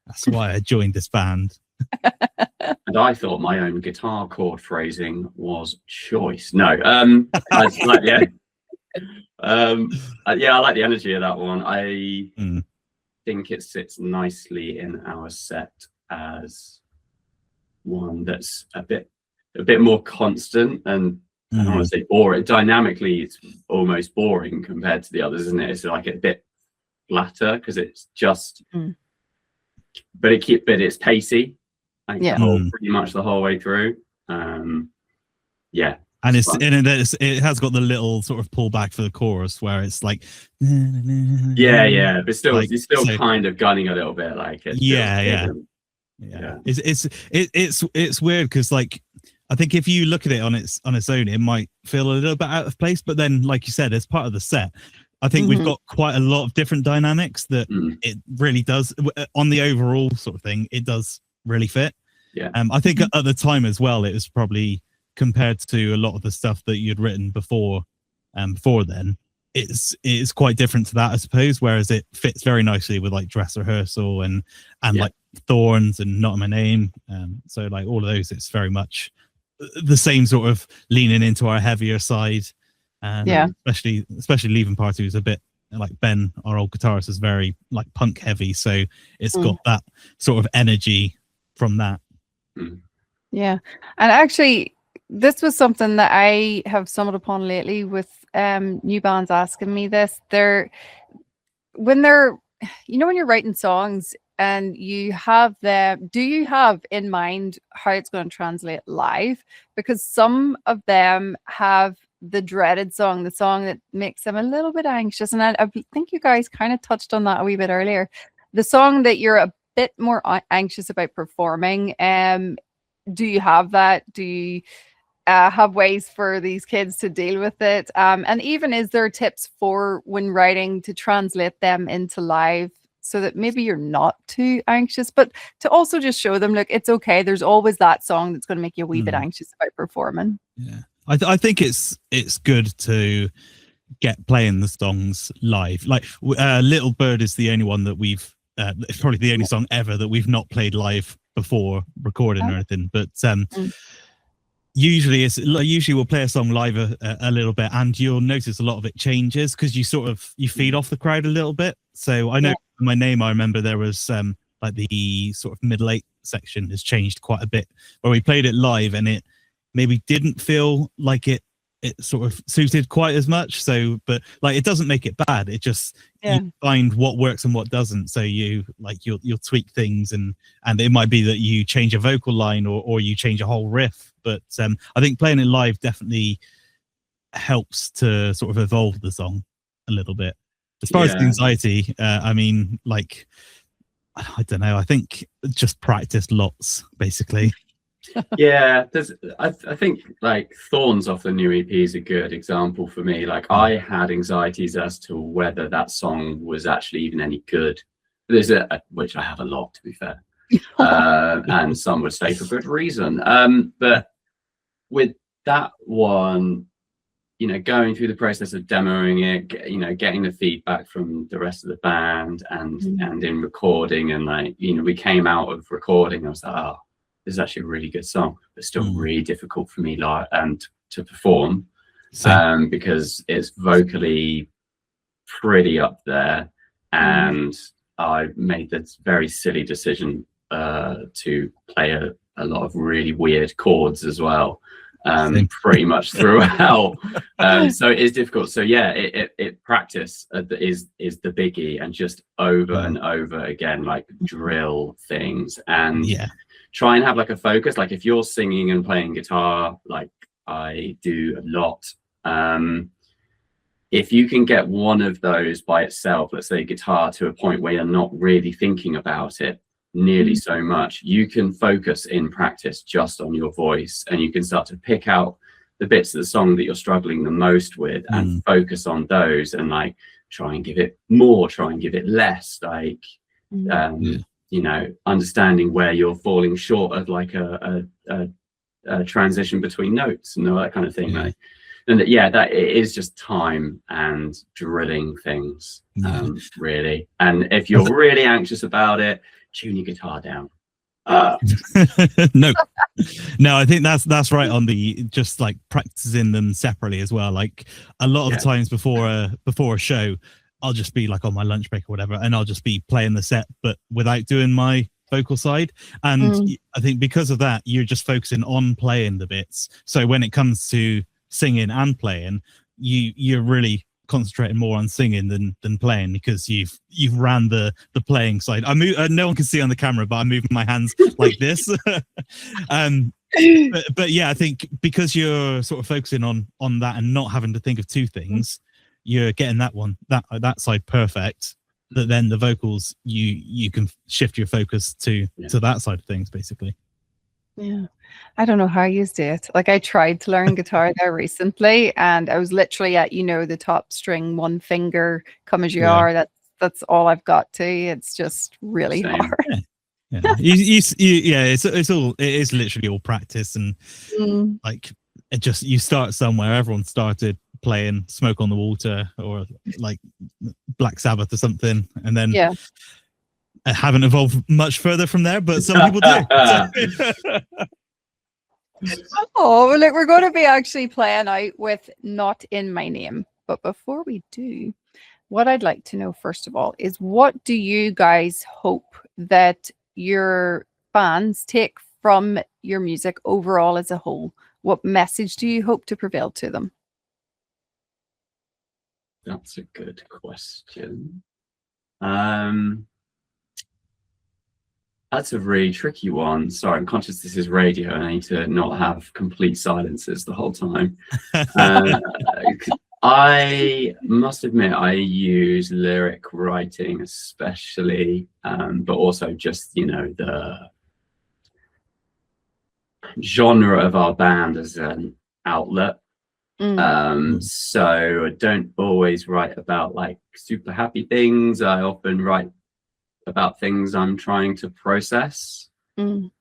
that's why I joined this band. And I thought my own guitar chord phrasing was choice. No, I like I like the energy of that one. I think it sits nicely in our set as one that's a bit more constant, and I don't want to say boring. Dynamically, it's almost boring compared to the others, isn't it? It's like a bit flatter because it's just, but it's pacey. Pretty much the whole way through. And it has got the little sort of pullback for the chorus where it's like but still like, you're still kind of gunning a little bit, like it's it's weird because, like, I think if you look at it on its own, it might feel a little bit out of place, but then, like you said, as part of the set, I think we've got quite a lot of different dynamics that it really does on the overall sort of thing. It does really fit. I think at the time as well, it was probably, compared to a lot of the stuff that you'd written before then, it's quite different to that, I suppose, whereas it fits very nicely with like Dress Rehearsal and like Thorns and Not My Name, so like all of those, it's very much the same sort of leaning into our heavier side, and especially leaving part 2 is a bit like Ben, our old guitarist, is very like punk heavy, so it's got that sort of energy from that. Yeah, and actually this was something that I have stumbled upon lately with new bands asking me this. When you're writing songs and you have do you have in mind how it's going to translate live? Because some of them have the dreaded song, the song that makes them a little bit anxious. And I think you guys kind of touched on that a wee bit earlier. The song that you're a bit more anxious about performing. Do you have that? Do you have ways for these kids to deal with it? And even, is there tips for when writing to translate them into live so that maybe you're not too anxious, but to also just show them, look, it's okay. There's always that song that's going to make you a wee bit anxious about performing. Yeah, I think it's good to get playing the songs live. Like Little Bird is the only one that we've it's probably the only song ever that we've not played live before recording or anything. But usually we'll play a song live a little bit, and you'll notice a lot of it changes because you feed off the crowd a little bit. So I know My Name, I remember there was like the sort of middle 8 section has changed quite a bit where we played it live and it maybe didn't feel like it sort of suited quite as much. So, but like, it doesn't make it bad. It just, you find what works and what doesn't. So you'll tweak things, and it might be that you change a vocal line or you change a whole riff. But I think playing it live definitely helps to sort of evolve the song a little bit. As far as anxiety, I mean, like, I don't know. I think just practice lots, basically. Yeah, I think like Thorns off the new EP is a good example for me. Like, I had anxieties as to whether that song was actually even any good. There's which I have a lot, to be fair, and some would say for good reason. But with that one, going through the process of demoing it, getting the feedback from the rest of the band, and in recording, and like, we came out of recording, I was like, oh, this is actually a really good song, but still really difficult for me to perform, because it's vocally pretty up there, and I made this very silly decision to play a lot of really weird chords as well, pretty much throughout. So it is difficult. So yeah, it practice is the biggie, and just over and over again, like, drill things and try and have like a focus. Like, if you're singing and playing guitar, like I do a lot, if you can get one of those by itself, let's say guitar, to a point where you're not really thinking about it nearly so much, you can focus in practice just on your voice, and you can start to pick out the bits of the song that you're struggling the most with and focus on those, and like try and give it more, try and give it less, like understanding where you're falling short of like a transition between notes and all that kind of thing. Like, and that it is just time and drilling things, really. And if you're really anxious about it, tune your guitar down. No, I think that's right on the just like practicing them separately as well. Like, a lot of the times before a show, I'll just be like on my lunch break or whatever, and I'll just be playing the set, but without doing my vocal side. And I think because of that, you're just focusing on playing the bits. So when it comes to singing and playing, you're really concentrating more on singing than playing, because you've ran the playing side. No one can see on the camera, but I'm moving my hands like this. But yeah, I think because you're sort of focusing on that and not having to think of two things, you're getting that side perfect, that then the vocals you can shift your focus to that side of things, basically. I don't know how you do it. Like, I tried to learn guitar there recently, and I was literally at the top string, one finger, come as you are. That's all I've got to. It's just really hard. It is literally all practice, and like, you start somewhere. Everyone started playing Smoke on the Water or like Black Sabbath or something, and then I haven't evolved much further from there, but some people do. Oh, well, look, we're going to be actually playing out with Not in My Name. But before we do, what I'd like to know, first of all, is what do you guys hope that your fans take from your music overall as a whole? What message do you hope to prevail to them? That's a good question. That's a really tricky one. Sorry, I'm conscious this is radio and I need to not have complete silences the whole time. I must admit I use lyric writing especially, but also just, the genre of our band as an outlet. So I don't always write about like super happy things. I often write about things I'm trying to process. So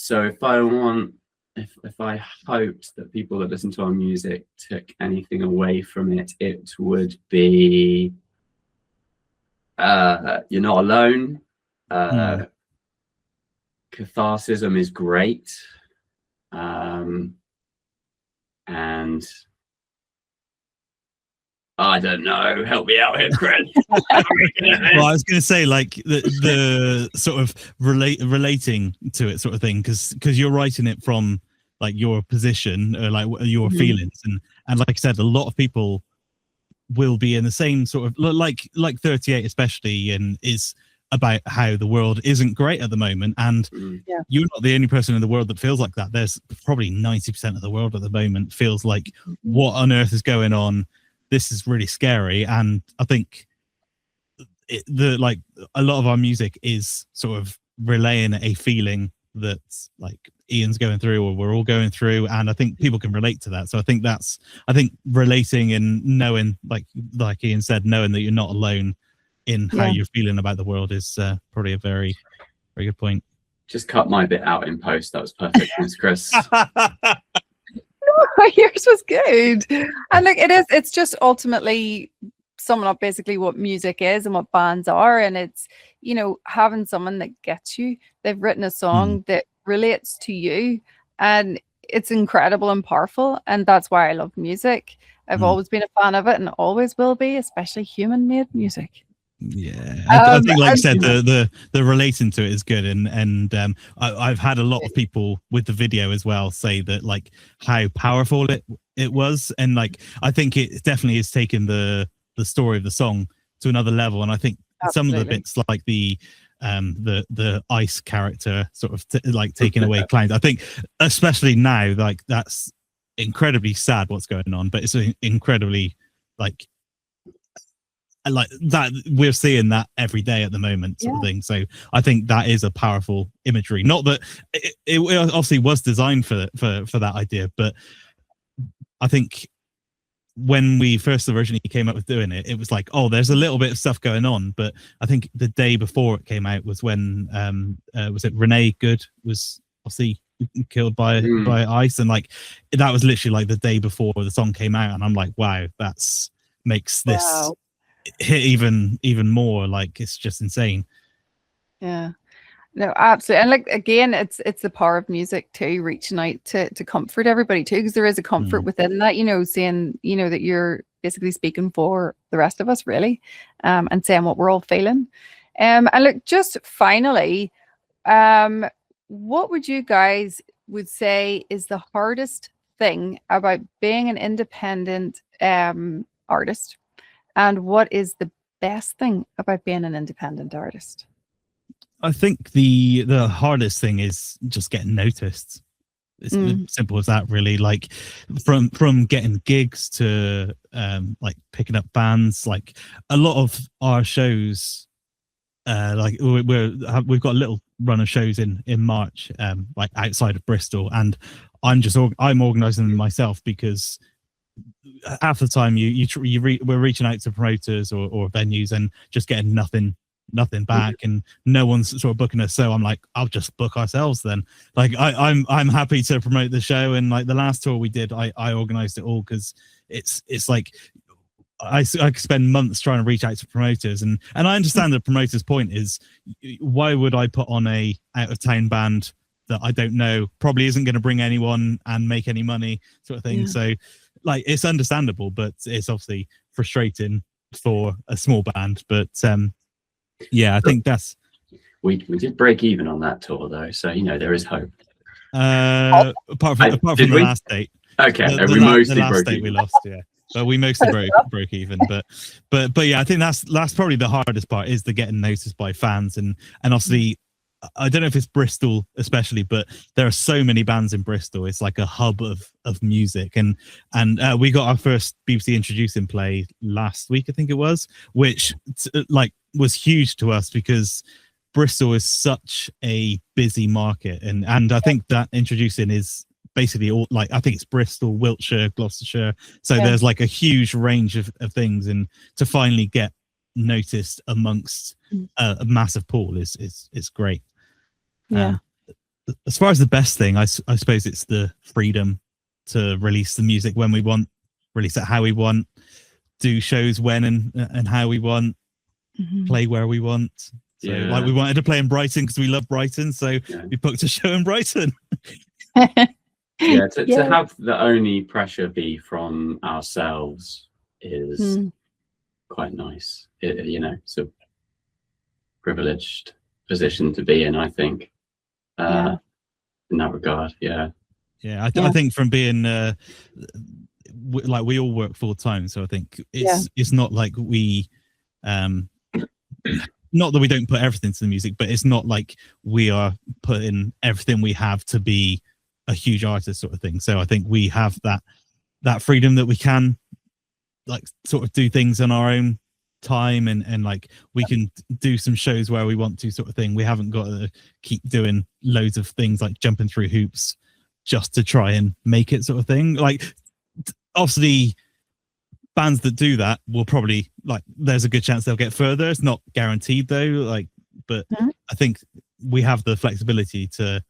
if I hoped that people that listen to our music took anything away from it, it would be you're not alone. Catharsism is great. And I don't know. Help me out here, Chris. Well, I was going to say, like the sort of relating to it, sort of thing, because you're writing it from like your position or like your feelings, and like I said, a lot of people will be in the same sort of like 38, especially, and is about how the world isn't great at the moment, and you're not the only person in the world that feels like that. There's probably 90% of the world at the moment feels like, what on earth is going on? This is really scary. And I think like a lot of our music is sort of relaying a feeling that like Ian's going through, or we're all going through, and I think people can relate to that. So I think relating and knowing, like Ian said, knowing that you're not alone in how you're feeling about the world is probably a very, very good point. Just cut my bit out in post. That was perfect. Thanks, Chris. Yours was good. And like it's just ultimately summing up basically what music is and what bands are, and it's, having someone that gets you. They've written a song that relates to you, and it's incredible and powerful, and that's why I love music. I've always been a fan of it and always will be, especially human-made music. Yeah, I think, like I said, the relating to it is good, and I've had a lot of people with the video as well say that, like, how powerful it was, and like I think it definitely has taken the story of the song to another level. And I think some of the bits, like the ice character sort of like taking away clowns, I think especially now, like, that's incredibly sad what's going on, but it's incredibly like that we're seeing that every day at the moment, sort of thing. So I think that is a powerful imagery. Not that it obviously was designed for that idea, but I think when we first originally came up with doing it, it was like, oh, there's a little bit of stuff going on. But I think the day before it came out was when was it Renee Good was obviously killed by ice, and like that was literally like the day before the song came out, and I'm like, wow, that's makes this hit even more. Like, it's just insane. No, absolutely. And like, again, it's the power of music too, reaching out to comfort everybody too, because there is a comfort within that, saying, that you're basically speaking for the rest of us, really, and saying what we're all feeling. And look, just finally, what would you guys would say is the hardest thing about being an independent artist, and what is the best thing about being an independent artist? I think the hardest thing is just getting noticed. It's simple as that, really. Like from getting gigs to like picking up bands. Like a lot of our shows, like we've got a little run of shows in March, like outside of Bristol, and I'm organising them myself, because half the time we're reaching out to promoters or venues and just getting nothing back, and no one's sort of booking us. So I'm like, I'll just book ourselves then. Like I'm happy to promote the show, and like the last tour we did, I organized it all, because it's like I could spend months trying to reach out to promoters, and I understand the promoter's point is, why would I put on a out of town band that I don't know, probably isn't going to bring anyone and make any money, sort of thing. Yeah. So like it's understandable, but it's obviously frustrating for a small band. But yeah, I think that's we did break even on that tour though, so you know there is hope. Apart from the last date. Okay, the we mostly the last broke date even. we lost, yeah. But we mostly broke even. But yeah, I think that's probably the hardest part, is the getting noticed by fans. And obviously, I don't know if it's Bristol especially, but there are so many bands in Bristol. It's like a hub of music. And we got our first BBC Introducing play last week, I think it was, which like was huge to us because Bristol is such a busy market. And I think that Introducing is basically all, like, I think it's Bristol, Wiltshire, Gloucestershire. So there's like a huge range of things, and to finally get noticed amongst a massive pool is great. Yeah. As far as the best thing, I suppose it's the freedom to release the music when we want, release it how we want, do shows when and how we want, play where we want. So like we wanted to play in Brighton because we love Brighton, so we booked a show in Brighton. To have the only pressure be from ourselves is quite nice. You know, it's a privileged position to be in, I think, in that regard. I think from being like we all work full time, so I think it's not like we not that we don't put everything to the music, but it's not like we are putting everything we have to be a huge artist, sort of thing. So I think we have that freedom that we can like sort of do things on our own time, and like we can do some shows where we want to, sort of thing. We haven't got to keep doing loads of things like jumping through hoops just to try and make it, sort of thing. Like obviously bands that do that will probably, like, there's a good chance they'll get further. It's not guaranteed though, like, but I think we have the flexibility to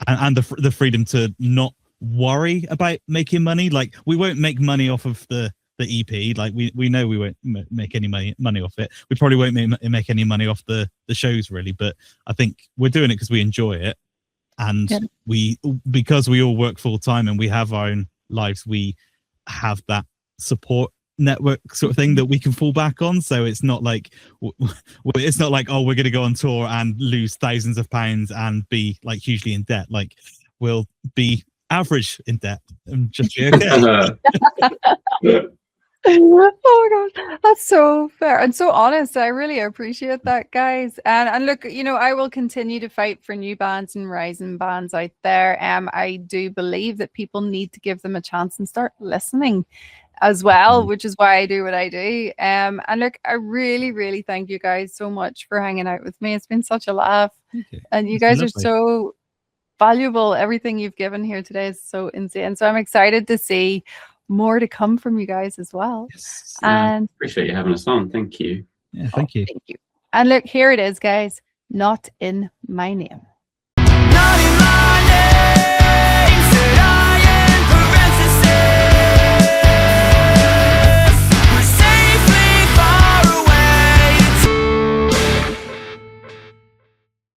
and the freedom to not worry about making money. Like we won't make money off of the EP. Like we know we won't make any money off it. We probably won't make any money off the shows really, but I think we're doing it because we enjoy it, and because we all work full time and we have our own lives, we have that support network, sort of thing, that we can fall back on. So it's not like oh, we're going to go on tour and lose thousands of pounds and be like hugely in debt. Like we'll be average in debt and just be okay. Oh my god, that's so fair and so honest. I really appreciate that, guys. And look, you know, I will continue to fight for new bands and rising bands out there. I do believe that people need to give them a chance and start listening as well, which is why I do what I do. And look, I really, really thank you guys so much for hanging out with me. It's been such a laugh, and you guys are so valuable. Everything you've given here today is so insane. So I'm excited to see more to come from you guys as well. And appreciate you having us on. Thank you. Thank you. Thank you. And look, here it is, guys. Not in my name.